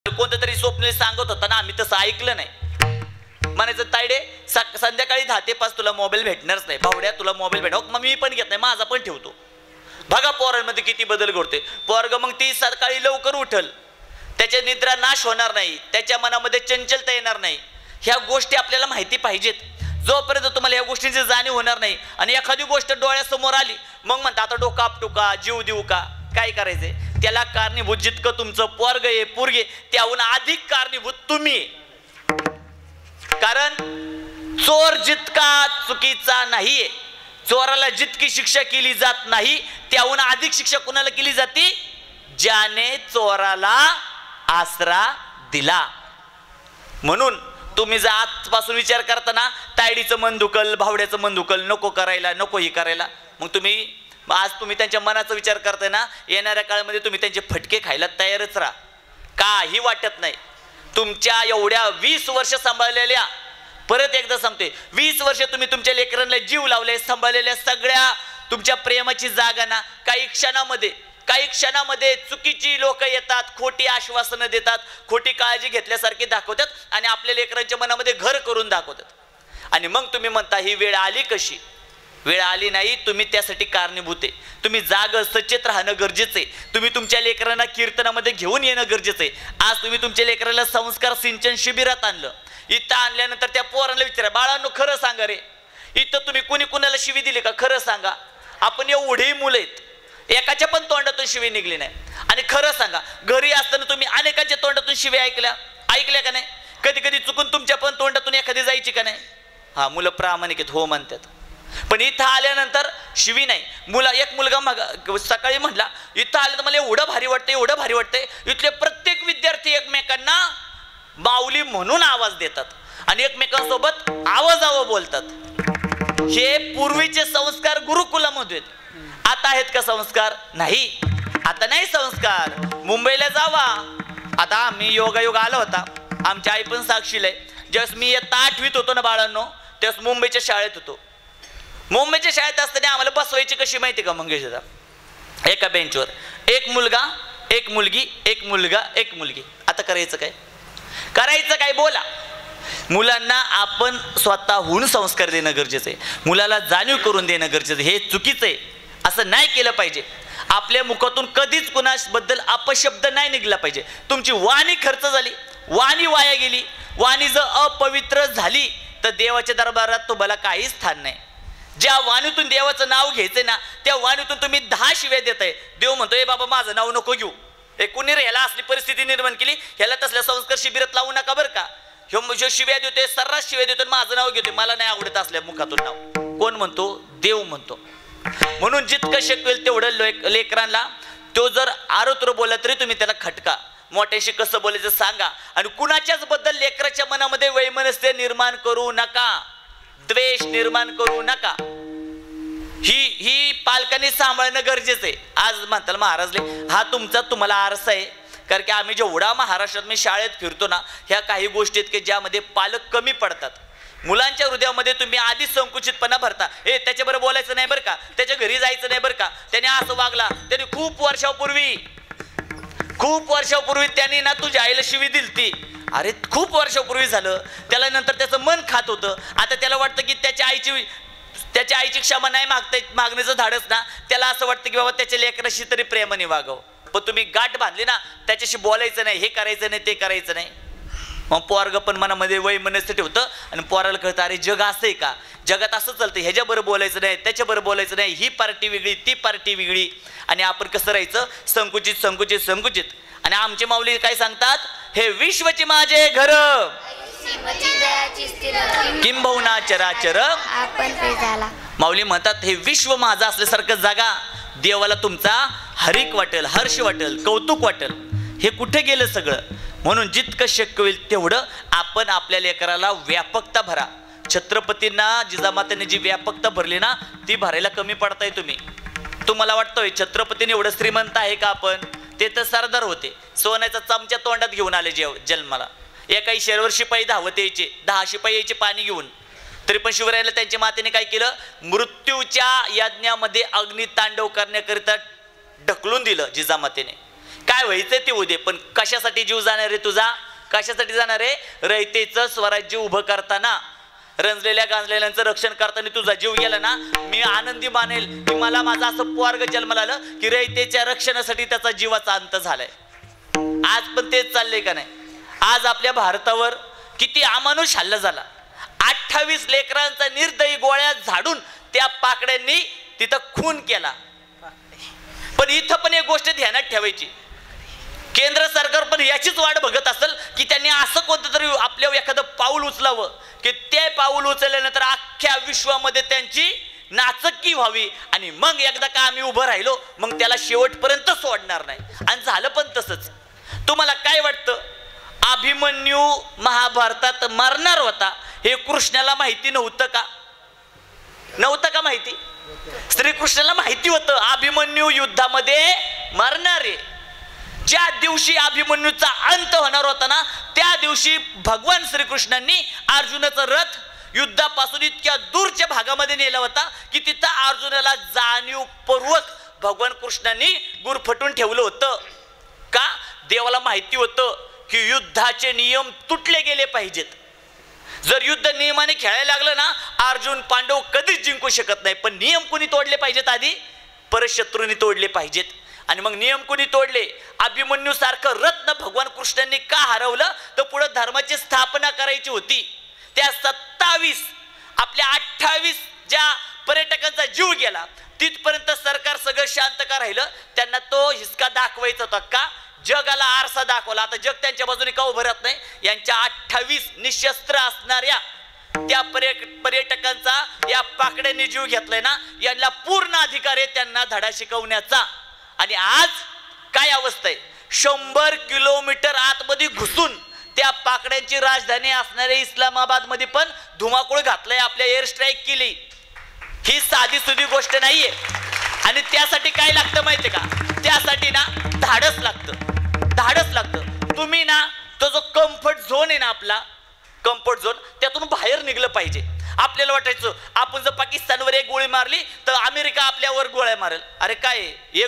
कोणतं तरी स्वप्न सांगत होता ना, आम्ही तसं ऐकलं नाही. म्हणायचं तायडे संध्याकाळी 10 ते 5 तुला मोबाईल भेटणारच नाही. भावड्या तुला मोबाईल भेट, मग मी पण घेत नाही, माझा पण ठेवतो. बघा पोरांमध्ये किती बदल घडते. पोरग मग ती सकाळी लवकर उठल, त्याच्या निद्रा नाश होणार नाही, त्याच्या मनामध्ये चंचलता येणार नाही. ह्या गोष्टी आपल्याला माहिती पाहिजेत. जोपर्यंत तुम्हाला या गोष्टींची जाणीव होणार नाही आणि एखादी गोष्ट डोळ्यासमोर आली मग म्हणता आता डोकं आपटू का, जीव देऊ का, काय करायचंय. त्याला कारणीभूत जितकं तुमचं पोरग आहे पोरगे त्याहून अधिक कारणीभूत तुम्ही. कारण चोर जितका चुकीचा नाहीये, चोराला जितकी शिक्षा केली जात नाही त्याहून अधिक शिक्षा कुणाला केली जाते, ज्याने चोराला आसरा दिला. म्हणून तुम्ही जर आजपासून विचार करताना तायडीचं मन दुखल, भावड्याचं मन दुखल, नको करायला, नको ही करायला, मग आज तुम्ही त्यांच्या मनाचा विचार करताय ना, येणाऱ्या काळामध्ये तुम्ही त्यांचे फटके खायला तयारच राहा. काही वाटत नाही. तुमच्या एवढ्या 20 वर्ष सांभाळलेल्या, परत एकदा सांगते, 20 वर्ष तुम्ही तुमच्या लेकरांना जीव लावले, सांभाळलेल्या सगळ्या तुमच्या प्रेमाची जागा ना काही क्षणामध्ये चुकीची लोक येतात, खोटी आश्वासनं देतात, खोटी काळजी घेतल्यासारखी दाखवतात आणि आपल्या लेकरांच्या मनामध्ये घर करून दाखवतात. आणि मग तुम्ही म्हणता ही वेळ आली कशी. वेळ आली नाही, तुम्ही त्यासाठी कारणीभूत आहे. तुम्ही जाग सचेत राहणं गरजेचं आहे. तुम्ही तुमच्या लेकरांना कीर्तनामध्ये घेऊन येणं गरजेचं आहे. आज तुम्ही तुमच्या लेकराला संस्कार सिंचन शिबिरात आणलं, इथं आणल्यानंतर त्या पोरांना विचारा, बाळांनो खरं सांगा रे, इथं तुम्ही कुणी कुणाला शिवी दिली का, खरं सांगा. आपण एवढी मुलं आहेत, एकाच्या पण तोंडातून शिवी निघली नाही. आणि खरं सांगा, घरी असताना तुम्ही अनेकांच्या तोंडातून शिवी ऐकल्या का नाही. कधी कधी चुकून तुमच्या पण तोंडातून एखादी जायची का नाही. हा, मुलं प्रामाणिक आहेत, हो म्हणतात. पण इथं आल्यानंतर शिवी नाही. एक मुलगा सकाळी म्हटला, इथं आलं तर मला एवढं भारी वाटतंय. इथले प्रत्येक विद्यार्थी एकमेकांना माऊली म्हणून आवाज देतात आणि एकमेकांसोबत आवाजावं बोलतात. हे पूर्वीचे संस्कार गुरुकुलामध्ये. आता आहेत का संस्कार? नाही, आता नाही संस्कार. मुंबईला जावा. आता आम्ही योगायोग आला होता, आमची आई पण साक्षीला आहे. ज्यावेळेस मी इयत्ता 8वीत होतो ना बाळांनो, त्यावेळेस मुंबईच्या शाळेत होतो. मुंबईच्या शाळेत असताना आम्हाला बसवायची कशी माहिती का मंगेशदा, एका बेंचवर एक मुलगा, एक मुलगी, एक मुलगा, एक मुलगी. आता करायचं काय बोला. मुलांना आपण स्वतःहून संस्कार देणं गरजेचं आहे. मुलाला जाणीव करून देणं गरजेचं आहे. हे चुकीचं आहे, असं नाही केलं पाहिजे. आपल्या मुखातून कधीच कुणाबद्दल अपशब्द नाही निघला पाहिजे. तुमची वाणी खर्च झाली, वाणी वाया गेली, वाणी जर अपवित्र झाली तर देवाच्या दरबारात तुम्हाला काहीच स्थान नाही. ज्या वाणीतून देवाचं नाव घ्यायचंय ना, त्या वाणीतून तुम्ही 10 शिव्या देताय. देव म्हणतो, ए बाबा माझं नाव नको घेऊ. हे कुणी रे ह्याला असली परिस्थिती निर्माण केली, ह्याला तसल्या संस्कार शिबिरात लावू नका बरं का. ह्यो शिव्या देतोय, सर्रास शिव्या देतोय, माझं नाव घेतोय. मला नाही आवडत असल्या मुखातून नाव. कोण म्हणतो? देव म्हणतो. म्हणून जितकं शक्य होईल तेवढं लेकरांना, तो जर आरोत्र बोलला तरी तुम्ही त्याला खटका, मोठ्याशी कसं बोलायचं सांगा. आणि कुणाच्याच बद्दल लेकराच्या मनामध्ये वैमनस्य निर्माण करू नका, द्वेष निर्माण करू नका. ही पालकांनी सांभाळणं गरजेचं आहे. आज म्हणताल महाराजले, हा तुम्हाला आरसा आहे. कारण की आम्ही जेवढा महाराष्ट्रात मी शाळेत फिरतो ना, ह्या काही गोष्टी आहेत की ज्यामध्ये पालक कमी पडतात. मुलांच्या हृदयामध्ये तुम्ही आधीच संकुचितपणा भरता. त्याच्याबरोबर बोलायचं नाही बरं का, त्याच्या घरी जायचं नाही बरं का, त्याने असं वागला, त्याने खूप वर्षापूर्वी त्यांनी ना तुझ्या आईला शिवी दिलती. अरे खूप वर्षापूर्वी झालं. त्याला नंतर त्याचं मन खात होतं. आता त्याला वाटतं की त्याच्या आईची क्षमा नाही मागण्याचं धाडस ना, त्याला असं वाटतं की बाबा त्याच्या लेकराशी तरी प्रेमाने वागावं. पण तुम्ही गाठ बांधली ना, त्याच्याशी बोलायचं नाही, हे करायचं नाही, ते करायचं नाही. मग पोरग पण मनामध्ये वैमनस्य ठेवतं आणि पोराला कळतं, अरे जग असं आहे का, जगात असं चालतं, ह्याच्याबरोबर बोलायचं नाही, त्याच्याबरोबर बोलायचं नाही, ही पार्टी वेगळी, ती पार्टी वेगळी. आणि आपण कसं राहायचं, संकुचित. आणि आमचे माऊली काय सांगतात, हे विश्वची माझे घर, किंबहुना चराचर आपण. माऊली म्हणतात, हे विश्व माझं असल्यासारखं जागा. देवाला तुमचा हरिक वाटेल, हर्ष वाटेल, कौतुक वाटेल. हे कुठे गेलं सगळं. म्हणून जितकं शक्य होईल तेवढं आपण आपल्या लेकराला व्यापकता भरा. छत्रपतींना जिजामातेने जी व्यापकता भरली ना, ती भरायला कमी पडताय तुम्ही. तुम्हाला वाटतंय छत्रपतीने एवढं श्रीमंत आहे का आपण? ते तर सरदार होते, सोन्याचा चमचा तोंडात घेऊन आले जन्माला. एका शेरवर शिपाई धावत यायचे, 10 शिपाई यायचे पाणी घेऊन. तरी पण शिवरायाला त्यांच्या मातेने काय केलं, मृत्यूच्या यज्ञामध्ये अग्नितांडव करण्याकरिता ढकलून दिलं जिजामातेने. काय व्हायचंय ते होऊ दे, पण कशासाठी जीव जाणार आहे तुझा? कशासाठी जाणार आहे? रयतेचं स्वराज्य उभं करताना, रंजलेल्या गांजलेल्यांचं रक्षण करताना तुझा जीव गेला ना, मी आनंदी मानेल की मला माझा असं पोरग जन्माला आलं की रयतेच्या रक्षणासाठी त्याचा जीवाचा अंत झालाय. आज पण तेच चाललंय का नाही? आज आपल्या भारतावर किती अमानुष हल्ला झाला. 28 लेकरांचा निर्दयी गोळ्या झाडून त्या पाकड्यांनी तिथं खून केला. पण इथं पण एक गोष्ट ध्यानात ठेवायची, केंद्र सरकार पण याचीच वाट बघत असेल की त्यांनी असं कोणतं तरी आपल्या एखादं पाऊल उचलावं की ते पाऊल उचलल्यानंतर अख्ख्या विश्वामध्ये त्यांची नाचक्की व्हावी, आणि मग एकदा का आम्ही उभं राहिलो मग त्याला शेवटपर्यंत सोडणार नाही. आणि झालं पण तसंच. तुम्हाला काय वाटतं, अभिमन्यू महाभारतात मरणार होता हे कृष्णाला माहिती नव्हतं का? नव्हतं का माहिती? श्रीकृष्णाला माहिती होतं अभिमन्यू युद्धामध्ये मरणार आहे. ज्या दिवशी अभिमन्यूचा अंत होणार होता ना, त्या दिवशी भगवान श्रीकृष्णांनी अर्जुनाचा रथ युद्धापासून इतक्या दूरच्या भागामध्ये नेला होता की तिथं अर्जुनाला जाणीवपूर्वक भगवान कृष्णांनी गुरफटून ठेवलं होतं. का? देवाला माहिती होतं की युद्धाचे नियम तुटले गेले पाहिजेत. जर युद्ध नियमाने खेळायला लागलं ना, अर्जुन पांडव कधीच जिंकू शकत नाही. पण नियम कोणी तोडले पाहिजेत? आधी परशत्रूंनी तोडले पाहिजेत. आणि मग नियम कोणी तोडले? अभिमन्यू सारखं रत्न भगवान कृष्णांनी का हरवलं? तर पुढे धर्माची स्थापना करायची होती. त्या 27 आपल्या 28 ज्या पर्यटकांचा जीव गेला तिथपर्यंत सरकार सगळं शांत का राहिलं? त्यांना तो हिसका दाखवायचा होता. का? जगाला आरसा दाखवला. आता जग त्यांच्या बाजूने का उभं राहत नाही? यांच्या 28 निशस्त्र असणाऱ्या त्या पर्यटकांचा या पाकड्यांनी जीव घेतलाय ना, यांना पूर्ण अधिकार आहे त्यांना धडा शिकवण्याचा. आणि आज काय अवस्था आहे? 100 किलोमीटर आतमध्ये घुसून त्या पाकड्यांची राजधानी असणाऱ्या इस्लामाबाद मध्ये पण धुमाकूळ घातलाय, आपल्या एअर स्ट्राईक केली. ही साधी सुधी गोष्ट नाहीये. आणि त्यासाठी काय लागतं माहितीये का? त्यासाठी ना धाडस लागतं. धाडस लागतं. तुम्ही ना तो जो कम्फर्ट झोन आहे ना, आपला कम्फर्ट झोन, त्यातून बाहेर निघलं पाहिजे. आपल्याला वाटायचं आपण जर पाकिस्तानवर एक गोळी मारली तर अमेरिका आपल्यावर गोळ्या मारेल. अरे काय